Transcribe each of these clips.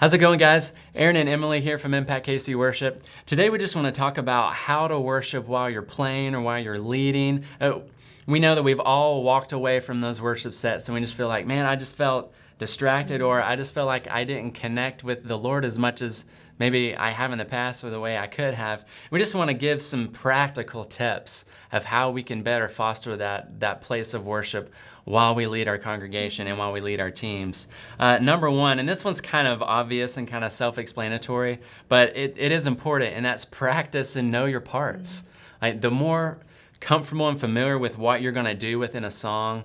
How's it going, guys? Aaron and Emily here from ImpactKC Worship. Today we just want to talk about how to worship while you're playing or while you're leading. We know that we've all walked away from those worship sets and we just feel like, man, I just felt distracted, or I just felt like I didn't connect with the Lord as much as maybe I have in the past or the way I could have. We just want to give some practical tips of how we can better foster that place of worship while we lead our congregation and while we lead our teams. Number one, and this one's kind of obvious and kind of self-explanatory, but it is important, and that's practice and know your parts. Like, the more comfortable and familiar with what you're going to do within a song,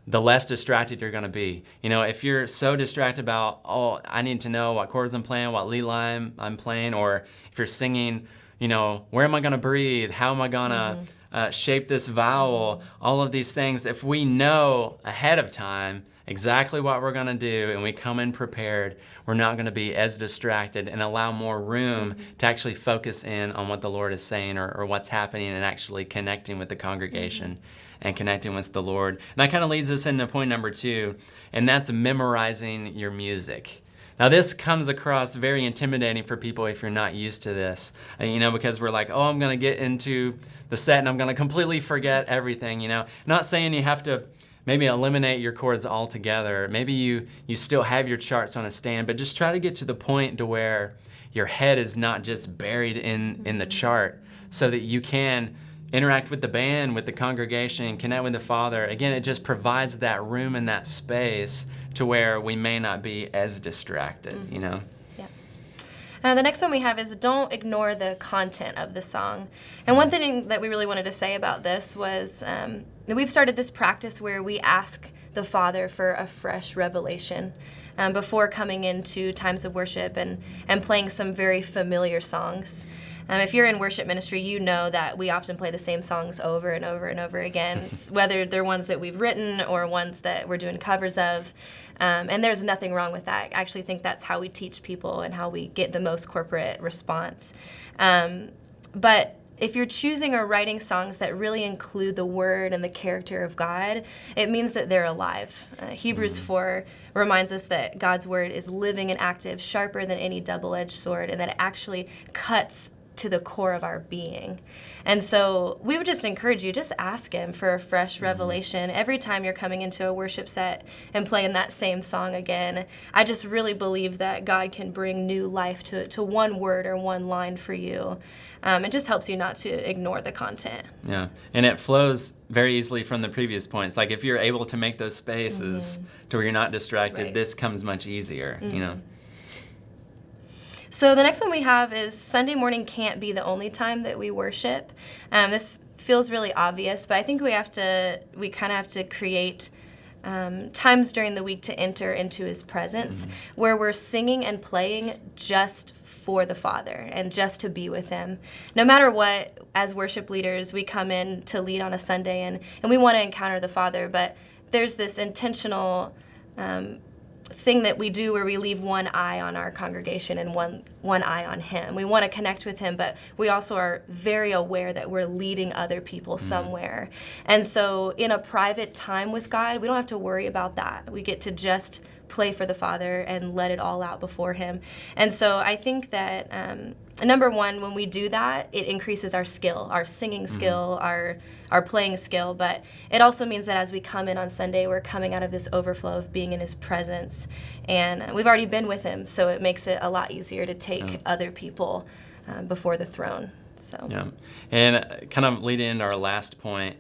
the less distracted you're going to be. You know, if you're so distracted about, oh, I need to know what chords I'm playing, what lead line I'm playing, or if you're singing, you know, where am I going to breathe? How am I going to shape this vowel? All of these things, if we know ahead of time exactly what we're going to do and we come in prepared, we're not going to be as distracted and allow more room to actually focus in on what the Lord is saying or what's happening, and actually connecting with the congregation and connecting with the Lord. And that kind of leads us into point number two, and that's memorizing your music. Now, this comes across very intimidating for people if you're not used to this, because we're like, oh, I'm going to get into the set and I'm going to completely forget everything, Not saying you have to maybe eliminate your chords altogether. Maybe you still have your charts on a stand, but just try to get to the point to where your head is not just buried in the chart, so that you can interact with the band, with the congregation, connect with the Father. Again, it just provides that room and that space to where we may not be as distracted, Yeah. The next one we have is don't ignore the content of the song. And one thing that we really wanted to say about this was that we've started this practice where we ask the Father for a fresh revelation before coming into times of worship and playing some very familiar songs. If you're in worship ministry, you know that we often play the same songs over and over and over again, whether they're ones that we've written or ones that we're doing covers of. And there's nothing wrong with that. I actually think that's how we teach people and how we get the most corporate response. But if you're choosing or writing songs that really include the word and the character of God, it means that they're alive. Hebrews 4 reminds us that God's word is living and active, sharper than any double-edged sword, and that it actually cuts to the core of our being. And so we would just encourage you, just ask him for a fresh revelation. Every time you're coming into a worship set and playing that same song again, I just really believe that God can bring new life to one word or one line for you. It just helps you not to ignore the content. Yeah, and it flows very easily from the previous points. Like, if you're able to make those spaces to where you're not distracted, this comes much easier, So the next one we have is Sunday morning can't be the only time that we worship. This feels really obvious, but I think we kind of have to create times during the week to enter into his presence where we're singing and playing just for the Father and just to be with him. No matter what, as worship leaders, we come in to lead on a Sunday and we want to encounter the Father, but there's this intentional thing that we do where we leave one eye on our congregation and one eye on him. We want to connect with him, but we also are very aware that we're leading other people somewhere. And so in a private time with God, we don't have to worry about that. We get to just play for the Father and let it all out before him. And so I think that number one, when we do that, it increases our skill, our singing skill, our playing skill, but it also means that as we come in on Sunday, we're coming out of this overflow of being in his presence, and we've already been with him, so it makes it a lot easier to take other people before the throne. So yeah, and kind of leading into our last point,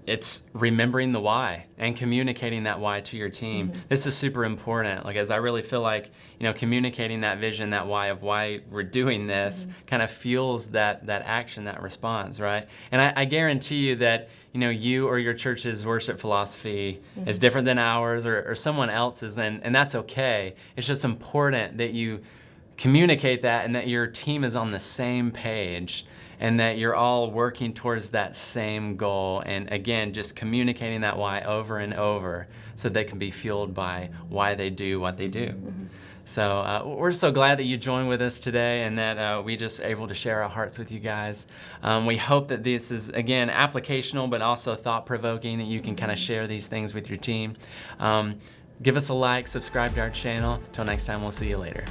it's remembering the why and communicating that why to your team. This is super important. Like, as I really feel like, communicating that vision, that why of why we're doing this kind of fuels that action, that response, right? And I guarantee you that, you or your church's worship philosophy is different than ours or someone else's, and that's okay. It's just important that you communicate that and that your team is on the same page, and that you're all working towards that same goal. And again, just communicating that why over and over so they can be fueled by why they do what they do. So we're so glad that you joined with us today and that we just able to share our hearts with you guys. We hope that this is, again, applicational but also thought-provoking, that you can kind of share these things with your team. Give us a like, subscribe to our channel. Till next time, we'll see you later.